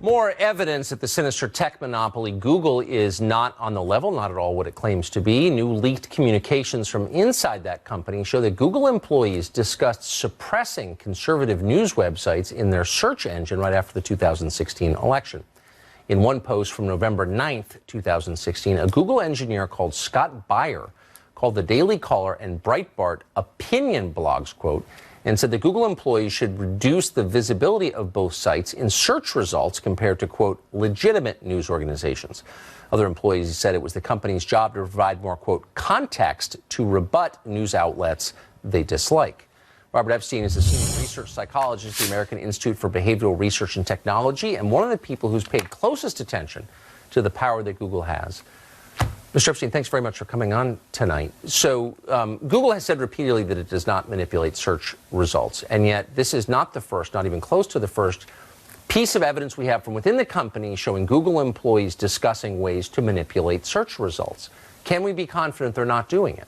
More evidence that the sinister tech monopoly Google is not on the level, not at all what it claims to be. New leaked communications from inside that company show that Google employees discussed suppressing conservative news websites in their search engine right after the 2016 election. In one post from November 9th, 2016, a Google engineer called Scott Beyer called the Daily Caller and Breitbart opinion blogs, quote, and said that Google employees should reduce the visibility of both sites in search results compared to, quote, legitimate news organizations. Other employees said it was the company's job to provide more, quote, context to rebut news outlets they dislike. Robert Epstein is a senior research psychologist at the American Institute for Behavioral Research and Technology and one of the people who's paid closest attention to the power that Google has. Mr. Epstein, thanks very much for coming on tonight. So Google has said repeatedly that it does not manipulate search results, and yet this is not the first, not even close to the first, piece of evidence we have from within the company showing Google employees discussing ways to manipulate search results. Can we be confident they're not doing it?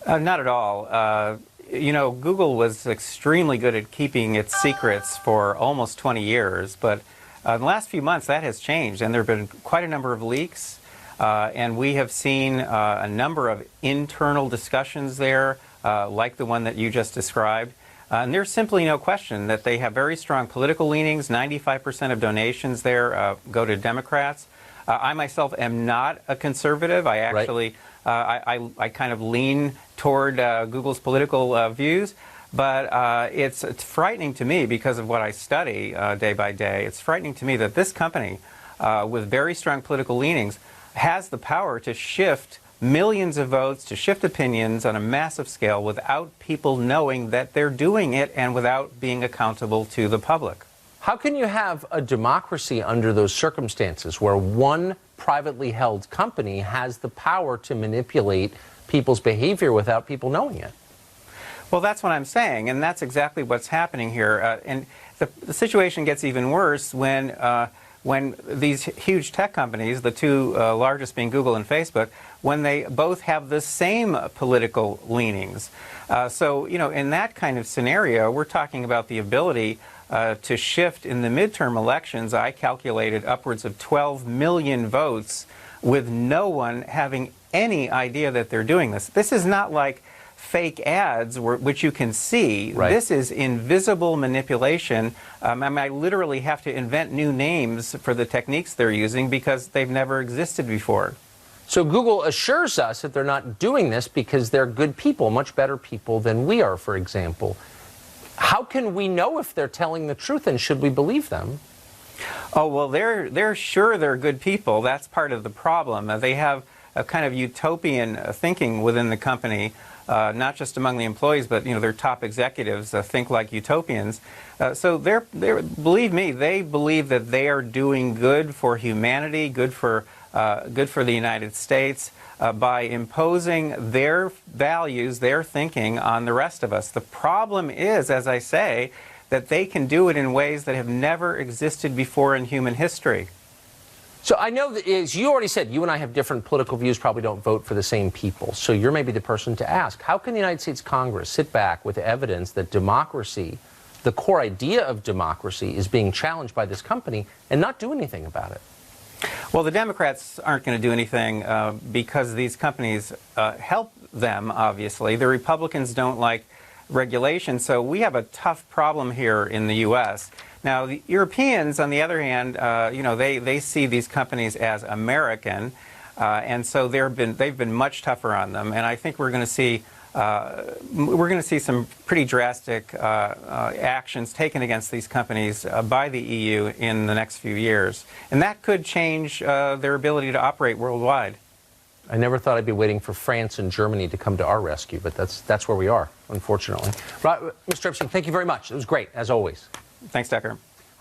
Not at all. You know, Google was extremely good at keeping its secrets for almost 20 years, but in the last few months that has changed, and there have been quite a number of leaks. And we have seen a number of internal discussions there, like the one that you just described. And there's simply no question that they have very strong political leanings. 95% of donations there go to Democrats. I myself am not a conservative. I actually, I kind of lean toward Google's political views. But it's frightening to me because of what I study day by day. It's frightening to me that this company, with very strong political leanings, has the power to shift millions of votes, to shift opinions on a massive scale without people knowing that they're doing it and without being accountable to the public. How can you have a democracy under those circumstances where one privately held company has the power to manipulate people's behavior without people knowing it? Well, that's what I'm saying, and that's exactly what's happening here. And the situation gets even worse when these huge tech companies, the two largest being Google and Facebook, when they both have the same political leanings. So, you know, in that kind of scenario, we're talking about the ability to shift in the midterm elections. I calculated upwards of 12 million votes with no one having any idea that they're doing this. This is not like fake ads, which you can see. Right. This is invisible manipulation. I literally have to invent new names for the techniques they're using because they've never existed before. So Google assures us that they're not doing this because they're good people, much better people than we are, for example. How can we know if they're telling the truth, and should we believe them? Oh, well, they're sure they're good people. That's part of the problem. They have a kind of utopian thinking within the company. Not just among the employees, but, you know, their top executives think like utopians. So believe me, they believe that they are doing good for humanity, good for the United States by imposing their values, their thinking on the rest of us. The problem is, as I say, that they can do it in ways that have never existed before in human history. So I know that, as you already said, you and I have different political views, probably don't vote for the same people. So you're maybe the person to ask. How can the United States Congress sit back with evidence that democracy, the core idea of democracy, is being challenged by this company and not do anything about it? Well, the Democrats aren't going to do anything because these companies help them, obviously. The Republicans don't like regulation, so we have a tough problem here in the U.S. Now, the Europeans, on the other hand, you know, they see these companies as American, and so they've been much tougher on them. And I think we're going to see some pretty drastic actions taken against these companies by the EU in the next few years, and that could change their ability to operate worldwide. I never thought I'd be waiting for France and Germany to come to our rescue, but that's where we are, unfortunately. Mr. Epstein, thank you very much. It was great, as always. Thanks, Tucker.